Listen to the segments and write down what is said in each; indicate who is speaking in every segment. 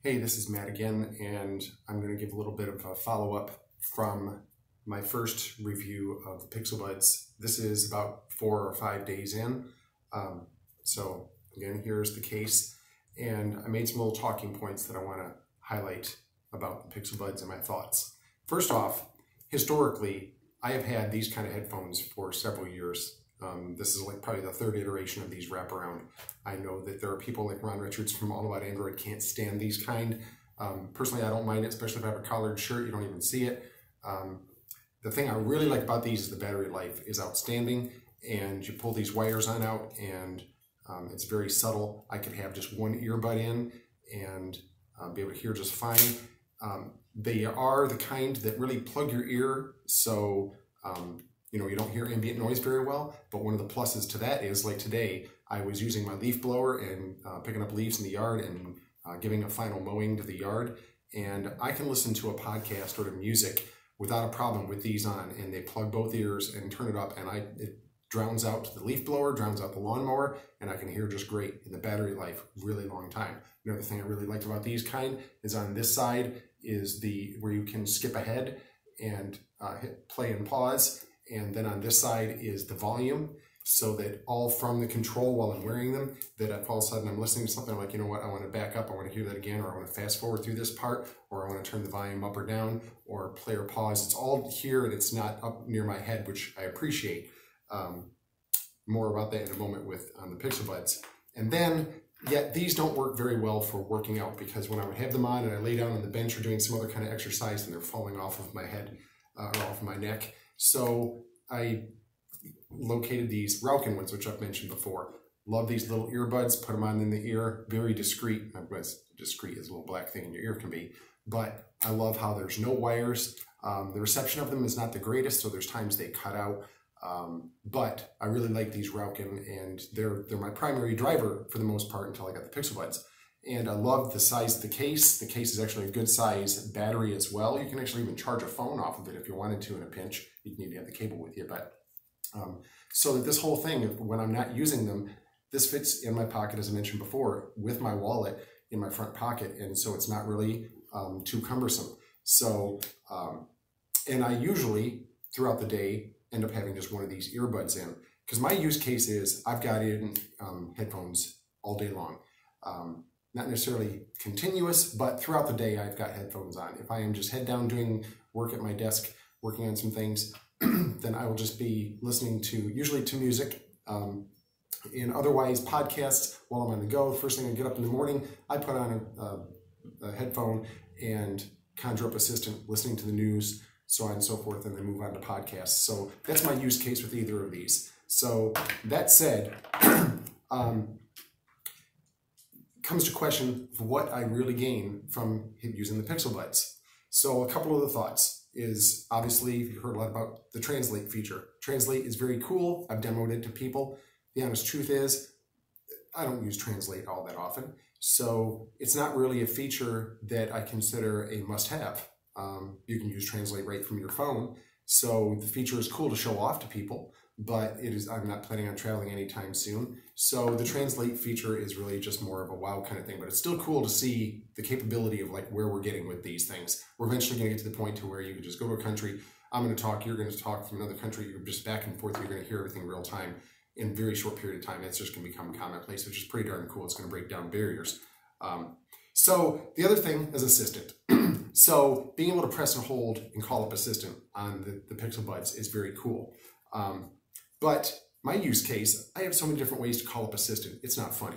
Speaker 1: Hey, this is Matt again, and I'm going to give a little bit of a follow-up from my first review of the Pixel Buds. This is about 4 or 5 days in. So again, here's the case, and I made some little talking points that I want to highlight about the Pixel Buds and my thoughts. First off, historically, I have had these kind of headphones for several years. This is like probably the third iteration of these wraparound. I know that there are people like Ron Richards from All About Android can't stand these kind. Personally, I don't mind it, especially if I have a collared shirt, you don't even see it. The thing I really like about these is the battery life is outstanding, and you pull these wires on out and it's very subtle. I could have just one earbud in and be able to hear just fine. They are the kind that really plug your ear, so you don't hear ambient noise very well, but one of the pluses to that is, like today, I was using my leaf blower and picking up leaves in the yard and giving a final mowing to the yard, and I can listen to a podcast or to music without a problem with these on, and they plug both ears and turn it up, and it drowns out the leaf blower, drowns out the lawnmower, and I can hear just great. In the battery life, really long time. Another thing I really liked about these kind is on this side is where you can skip ahead and hit play and pause. And then on this side is the volume, so that all from the control while I'm wearing them, that if all of a sudden I'm listening to something, I'm like, you know what, I want to back up, I want to hear that again, or I want to fast forward through this part, or I want to turn the volume up or down, or play or pause. It's all here and it's not up near my head, which I appreciate. More about that in a moment on the Pixel Buds. And then, yet these don't work very well for working out, because when I would have them on and I lay down on the bench or doing some other kind of exercise, and they're falling off of my head or off of my neck. So I located these Rauken ones, which I've mentioned before. Love these little earbuds, put them on in the ear, very discreet. As discreet as a little black thing in your ear can be, but I love how there's no wires. The reception of them is not the greatest, so there's times they cut out. But I really like these Rauken, and they're my primary driver for the most part until I got the Pixel Buds. And I love the size of the case. The case is actually a good size battery as well. You can actually even charge a phone off of it if you wanted to in a pinch. You'd need to have the cable with you, but so that this whole thing, when I'm not using them, this fits in my pocket, as I mentioned before, with my wallet in my front pocket, and so it's not really too cumbersome. So, and I usually, throughout the day, end up having just one of these earbuds in, because my use case is I've got in headphones all day long. Not necessarily continuous, but throughout the day I've got headphones on. If I am just head down doing work at my desk, working on some things, then I will just be listening usually to music, and otherwise podcasts while I'm on the go. First thing I get up in the morning, I put on a headphone and conjure up Assistant, listening to the news, so on and so forth, and then move on to podcasts. So that's my use case with either of these. So that said, comes to question of what I really gain from using the Pixel Buds. So a couple of the thoughts is, obviously, you've heard a lot about the Translate feature. Translate is very cool. I've demoed it to people. The honest truth is, I don't use Translate all that often, so it's not really a feature that I consider a must-have. You can use Translate right from your phone, so the feature is cool to show off to people, but I'm not planning on traveling anytime soon. So the Translate feature is really just more of a wow kind of thing, but it's still cool to see the capability of like where we're getting with these things. We're eventually going to get to the point to where you can just go to a country, I'm going to talk, you're going to talk from another country, you're just back and forth, you're going to hear everything real time in a very short period of time. It's just going to become commonplace, which is pretty darn cool. It's going to break down barriers. So the other thing is Assistant. So being able to press and hold and call up Assistant on the Pixel Buds is very cool. But my use case, I have so many different ways to call up Assistant. It's not funny.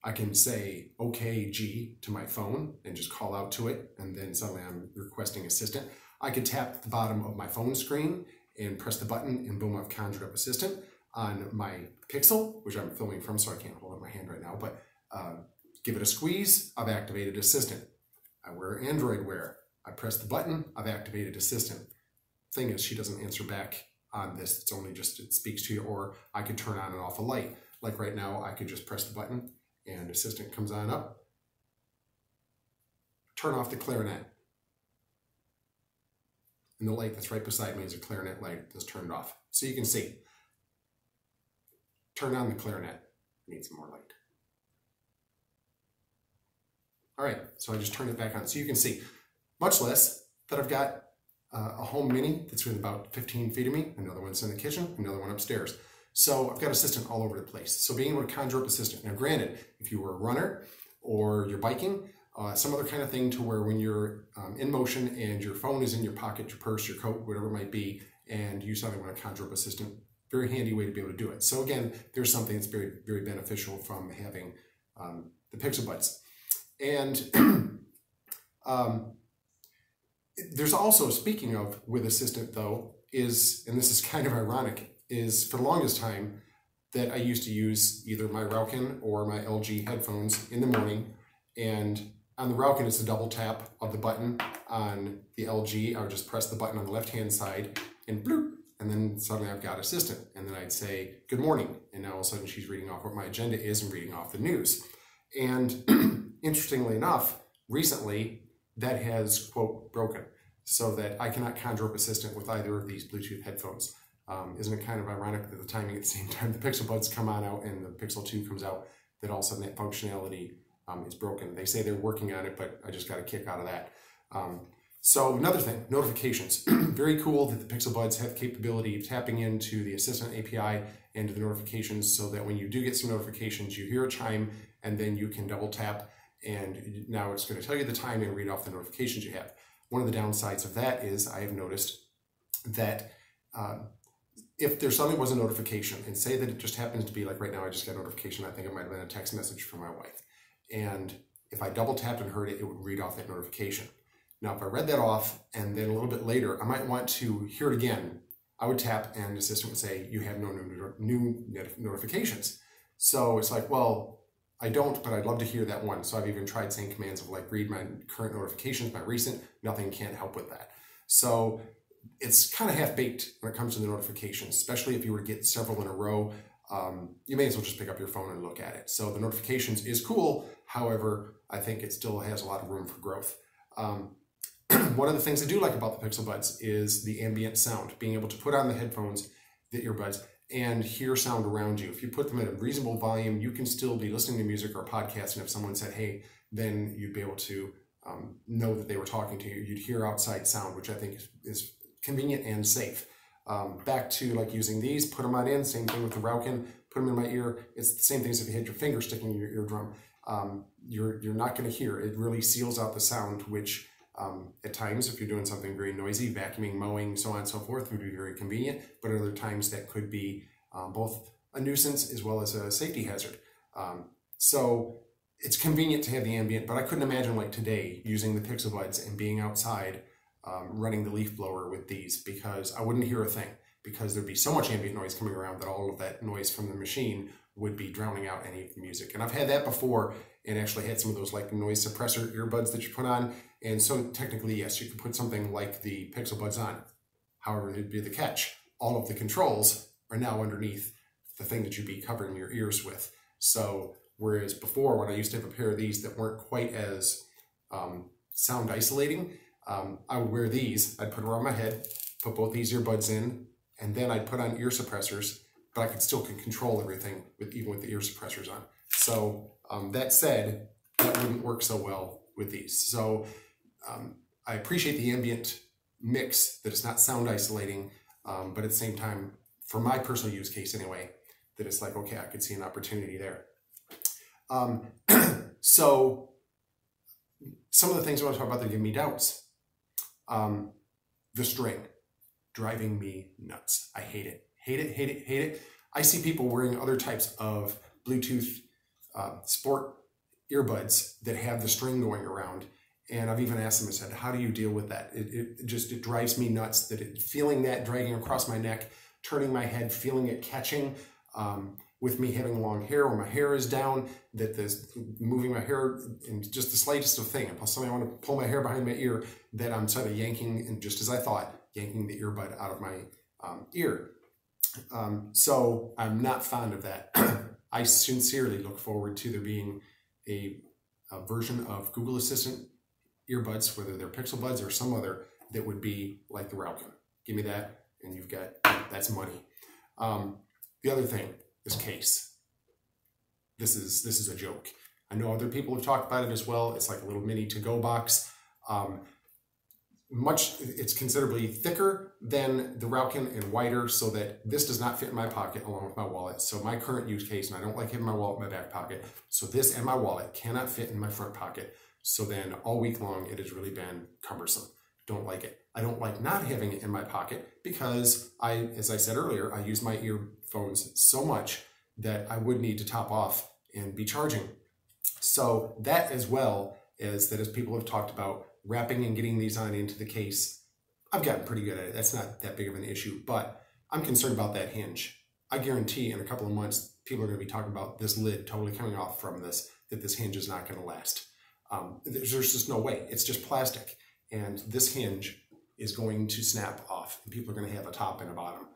Speaker 1: I can say, okay, G to my phone and just call out to it, and then suddenly I'm requesting Assistant. I could tap the bottom of my phone screen and press the button, and boom, I've conjured up Assistant. On my Pixel, which I'm filming from, so I can't hold it in my hand right now, but give it a squeeze, I've activated Assistant. I wear Android Wear. I press the button, I've activated Assistant. Thing is, she doesn't answer back on this. It's only just, it speaks to you, or I could turn on and off a light. Like right now, I could just press the button and Assistant comes on up. Turn off the clarinet. And the light that's right beside me is a clarinet light that's turned off. So you can see. Turn on the clarinet. I need some more light. All right, so I just turned it back on. So you can see, much less that I've got a home mini that's within about 15 feet of me, another one's in the kitchen, another one upstairs. So I've got Assistant all over the place. So being able to conjure up Assistant. Now granted, if you were a runner or you're biking, some other kind of thing to where when you're in motion and your phone is in your pocket, your purse, your coat, whatever it might be, and you suddenly want to conjure up Assistant, very handy way to be able to do it. So again, there's something that's very, very beneficial from having the Pixelbuds. And there's also, speaking of with Assistant though, is, and this is kind of ironic, is for the longest time that I used to use either my Rauken or my LG headphones in the morning, and on the Rauken it's a double tap of the button. On the LG I would just press the button on the left hand side and bloop, and then suddenly I've got Assistant, and then I'd say good morning, and now all of a sudden she's reading off what my agenda is and reading off the news. And interestingly enough, recently that has, quote, broken, so that I cannot conjure up Assistant with either of these Bluetooth headphones. Isn't it kind of ironic that the timing at the same time the Pixelbuds come on out and the Pixel 2 comes out, that all of a sudden that functionality is broken. They say they're working on it, but I just got a kick out of that. So another thing, notifications. Very cool that the Pixelbuds have the capability of tapping into the Assistant API and to the notifications, so that when you do get some notifications, you hear a chime and then you can double tap, and now it's going to tell you the time and read off the notifications you have. One of the downsides of that is I have noticed that if there suddenly was a notification, and say that it just happens to be like right now, I just got a notification, I think it might have been a text message from my wife. And if I double tapped and heard it, it would read off that notification. Now, if I read that off and then a little bit later, I might want to hear it again, I would tap and the Assistant would say, you have no new notifications. So it's like, well, I don't, but I'd love to hear that one. So I've even tried saying commands of like, read my current notifications, my recent, nothing can't help with that. So it's kind of half-baked when it comes to the notifications, especially if you were to get several in a row. You may as well just pick up your phone and look at it. So the notifications is cool. However, I think it still has a lot of room for growth. One of the things I do like about the Pixelbuds is the ambient sound, being able to put on the headphones, the earbuds, and hear sound around you. If you put them at a reasonable volume, you can still be listening to music or a podcast, and if someone said, hey, then you'd be able to know that they were talking to you. You'd hear outside sound, which I think is convenient and safe. Back to like using these, put them on in, same thing with the Rauken, put them in my ear. It's the same thing as if you had your finger sticking in your eardrum. You're not going to hear. It really seals out the sound, which at times, if you're doing something very noisy, vacuuming, mowing, so on and so forth, would be very convenient, but at other times that could be both a nuisance as well as a safety hazard. So it's convenient to have the ambient, but I couldn't imagine like today using the Pixelbuds and being outside running the leaf blower with these, because I wouldn't hear a thing, because there'd be so much ambient noise coming around that all of that noise from the machine would be drowning out any of the music. And I've had that before, and actually had some of those like noise suppressor earbuds that you put on. And so technically, yes, you could put something like the Pixelbuds on. However, there'd be the catch. All of the controls are now underneath the thing that you'd be covering your ears with. So whereas before, when I used to have a pair of these that weren't quite as sound isolating, I would wear these. I'd put them around my head, put both these earbuds in, and then I'd put on ear suppressors, but I could still control everything even with the ear suppressors on. So that said, that wouldn't work so well with these. So I appreciate the ambient mix, that it's not sound isolating, but at the same time, for my personal use case anyway, that it's like, okay, I could see an opportunity there. So some of the things I want to talk about that give me doubts. The string, driving me nuts. I hate it, hate it, hate it, hate it. I see people wearing other types of Bluetooth sport earbuds that have the string going around. And I've even asked them, I said, how do you deal with that? It drives me nuts, that feeling that dragging across my neck, turning my head, feeling it catching, with me having long hair where my hair is down, that this moving my hair in just the slightest of thing. If suddenly I want to pull my hair behind my ear, that I'm sort of yanking, and just as I thought, yanking the earbud out of my ear. So I'm not fond of that. I sincerely look forward to there being a version of Google Assistant earbuds, whether they're Pixelbuds or some other, that would be like the Rauken. Give me that, and you've got, that's money. The other thing, this case. This is a joke. I know other people have talked about it as well. It's like a little mini to-go box. It's considerably thicker than the Rauken and wider, so that this does not fit in my pocket along with my wallet. So my current use case, and I don't like having my wallet in my back pocket, so this and my wallet cannot fit in my front pocket. So then all week long, it has really been cumbersome. Don't like it. I don't like not having it in my pocket because as I said earlier, I use my earphones so much that I would need to top off and be charging. So that, as well as that, as people have talked about, wrapping and getting these on into the case, I've gotten pretty good at it. That's not that big of an issue, but I'm concerned about that hinge. I guarantee in a couple of months, people are going to be talking about this lid totally coming off from this, that this hinge is not going to last. There's just no way. It's just plastic. And this hinge is going to snap off, and people are going to have a top and a bottom.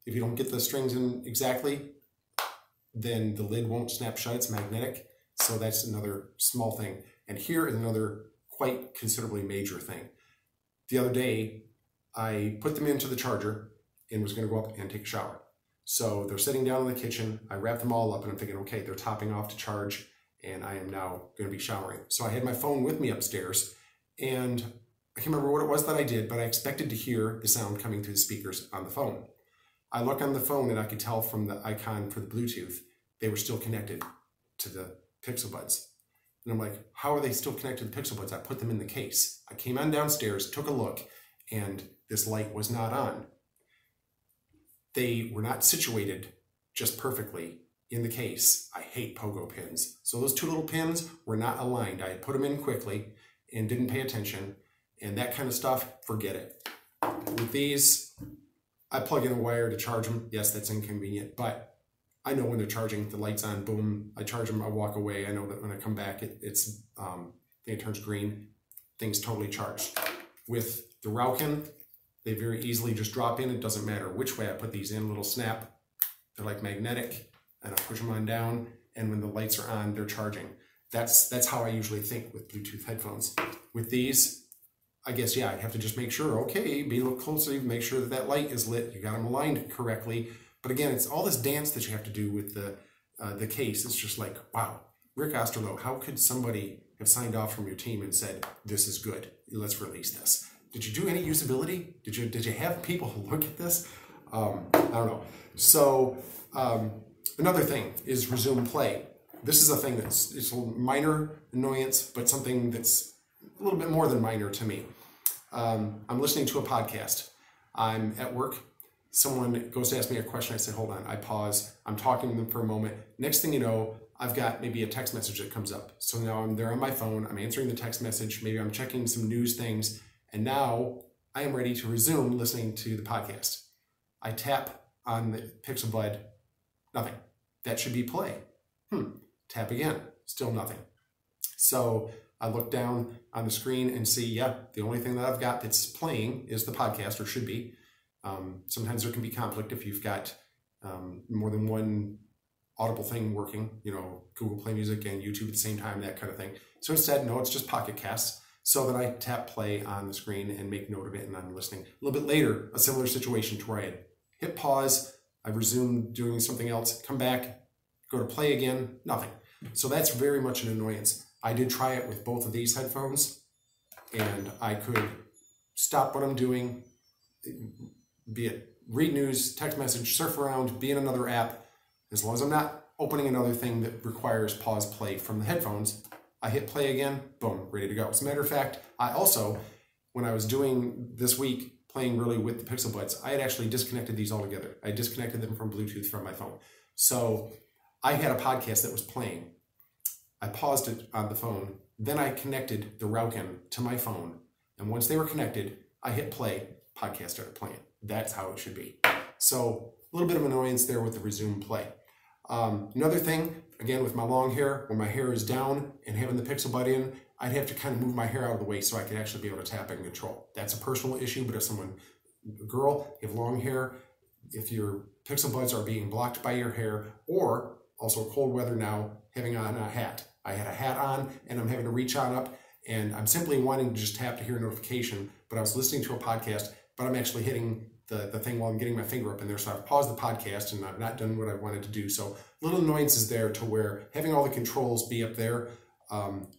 Speaker 1: If you don't get the strings in exactly, then the lid won't snap shut. It's magnetic. So that's another small thing. And here is another quite considerably major thing. The other day, I put them into the charger and was going to go up and take a shower. So they're sitting down in the kitchen. I wrapped them all up and I'm thinking, okay, they're topping off to charge and I am now going to be showering. So I had my phone with me upstairs and I can't remember what it was that I did, but I expected to hear the sound coming through the speakers on the phone. I look on the phone and I could tell from the icon for the Bluetooth, they were still connected to the Pixel Buds. And I'm like, how are they still connected to the Pixel Buds? I put them in the case. I came on downstairs, took a look, and this light was not on. They were not situated just perfectly in the case. I hate pogo pins. So those two little pins were not aligned. I had put them in quickly and didn't pay attention. And that kind of stuff, forget it. With these, I plug in a wire to charge them. Yes, that's inconvenient, but I know when they're charging, the light's on, boom, I charge them, I walk away. I know that when I come back, it turns green, thing's totally charged. With the Rauken, they very easily just drop in. It doesn't matter which way I put these in, little snap. They're like magnetic, and I push them on down, and when the lights are on, they're charging. That's how I usually think with Bluetooth headphones. With these, I guess, yeah, I'd have to just make sure, okay, be a little closer, make sure that that light is lit, you got them aligned correctly. But again, it's all this dance that you have to do with the case. It's just like, wow, Rick Osterloh, how could somebody have signed off from your team and said, this is good, let's release this? Did you do any usability? Did you have people look at this? I don't know. So another thing is resume play. This is a thing it's a minor annoyance, but something that's a little bit more than minor to me. I'm listening to a podcast. I'm at work. Someone goes to ask me a question. I say, hold on. I pause. I'm talking to them for a moment. Next thing you know, I've got maybe a text message that comes up. So now I'm there on my phone. I'm answering the text message. Maybe I'm checking some news things. And now I am ready to resume listening to the podcast. I tap on the Pixel Bud. Nothing. That should be play. Tap again. Still nothing. So I look down on the screen and see, yeah, the only thing that I've got that's playing is the podcast, or should be. Sometimes there can be conflict if you've got more than one Audible thing working, Google Play Music and YouTube at the same time, that kind of thing. So instead, no, it's just Pocket Casts. So then I tap play on the screen and make note of it, and I'm listening. A little bit later, a similar situation to where I had hit pause, I resumed doing something else, come back, go to play again, nothing. So that's very much an annoyance. I did try it with both of these headphones, and I could stop what I'm doing, be it read news, text message, surf around, be in another app. As long as I'm not opening another thing that requires pause play from the headphones, I hit play again, boom, ready to go. As a matter of fact, I also, when I was doing this week, playing really with the Pixel Buds, I had actually disconnected these altogether. I disconnected them from Bluetooth from my phone. So I had a podcast that was playing. I paused it on the phone, then I connected the Rauken to my phone, and once they were connected, I hit play, podcast started playing. That's how it should be. So a little bit of annoyance there with the resume play. Another thing, again, with my long hair, when my hair is down and having the Pixel Bud in, I'd have to kind of move my hair out of the way so I could actually be able to tap and control. That's a personal issue, but if a girl, you have long hair, if your Pixel Buds are being blocked by your hair, or also cold weather now, having on a hat. I had a hat on and I'm having to reach on up and I'm simply wanting to just tap to hear a notification, but I was listening to a podcast, but I'm actually hitting the thing while I'm getting my finger up in there. So I've paused the podcast and I've not done what I wanted to do. So little annoyances there to where having all the controls be up there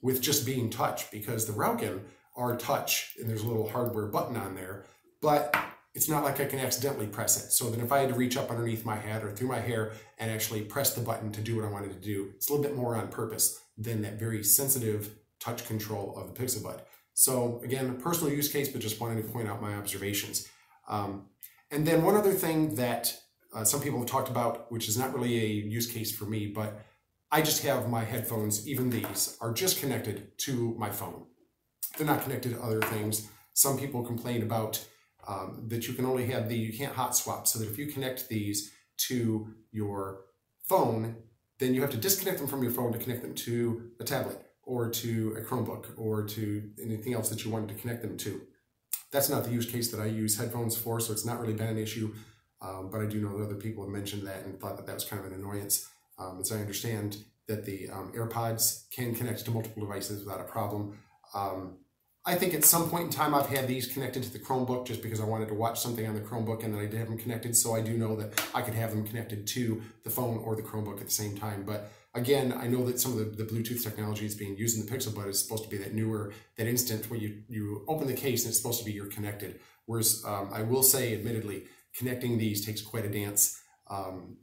Speaker 1: with just being touch, because the Rauken are touch and there's a little hardware button on there, but it's not like I can accidentally press it. So that if I had to reach up underneath my hat or through my hair and actually press the button to do what I wanted to do, it's a little bit more on purpose than that very sensitive touch control of the Pixelbud. So again, a personal use case, but just wanted to point out my observations. And then one other thing that some people have talked about, which is not really a use case for me, but I just have my headphones, even these, are just connected to my phone. They're not connected to other things. Some people complain about that you can only have you can't hot swap, so that if you connect these to your phone, then you have to disconnect them from your phone to connect them to a tablet or to a Chromebook or to anything else that you wanted to connect them to. That's not the use case that I use headphones for, so it's not really been an issue, but I do know that other people have mentioned that and thought that that was kind of an annoyance. As I understand that the AirPods can connect to multiple devices without a problem. I think at some point in time I've had these connected to the Chromebook just because I wanted to watch something on the Chromebook and then I did have them connected, so I do know that I could have them connected to the phone or the Chromebook at the same time. But again, I know that some of the Bluetooth technology is being used in the Pixelbud is supposed to be that newer, that instant where you open the case and it's supposed to be you're connected. Whereas I will say, admittedly, connecting these takes quite a dance.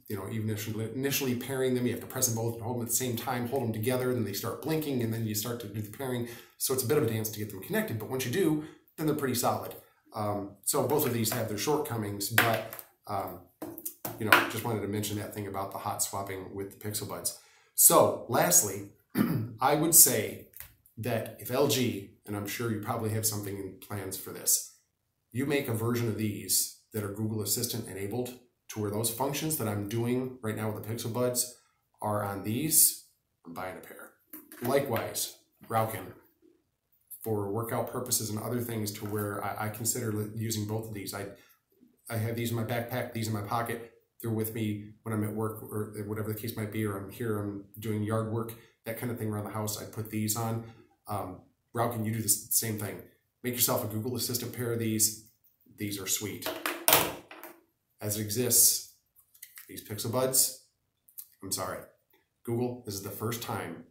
Speaker 1: You know, even initially pairing them, you have to press them both and hold them at the same time, hold them together, then they start blinking, and then you start to do the pairing. So it's a bit of a dance to get them connected, but once you do, then they're pretty solid. So both of these have their shortcomings, but you know, just wanted to mention that thing about the hot swapping with the Pixelbuds. So lastly, I would say that if LG, and I'm sure you probably have something in plans for this, you make a version of these that are Google Assistant enabled, to where those functions that I'm doing right now with the Pixelbuds are on these, I'm buying a pair. Likewise, Rauken, for workout purposes and other things, to where I consider using both of these. I have these in my backpack, these in my pocket. They're with me when I'm at work or whatever the case might be, or I'm here, I'm doing yard work, that kind of thing around the house. I put these on. Rauken, you do the same thing. Make yourself a Google Assistant pair of these. These are sweet. As it exists, these Pixelbuds, I'm sorry, Google, this is the first time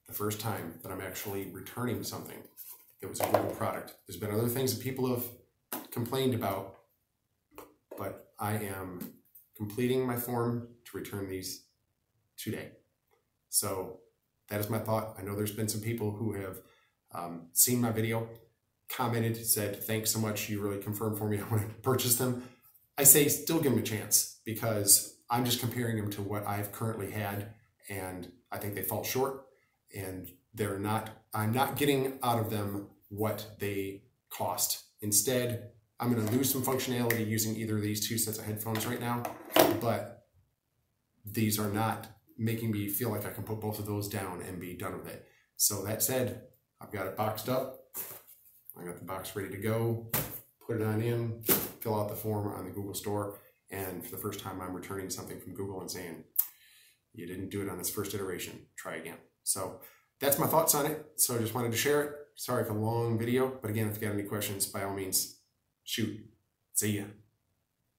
Speaker 1: that I'm actually returning something that was a Google product. There's been other things that people have complained about, but I am completing my form to return these today. So that is my thought. I know there's been some people who have seen my video, commented, said, thanks so much, you really confirmed for me I want to purchase them. I say still give them a chance, because I'm just comparing them to what I've currently had, and I think they fall short, and I'm not getting out of them what they cost. Instead, I'm going to lose some functionality using either of these two sets of headphones right now, but these are not making me feel like I can put both of those down and be done with it. So that said, I've got it boxed up. I got the box ready to go. Put it on in, fill out the form on the Google Store, and for the first time I'm returning something from Google and saying, you didn't do it on this first iteration, try again. So that's my thoughts on it. So I just wanted to share it. Sorry for the long video, but again, if you got any questions, by all means, shoot. See ya.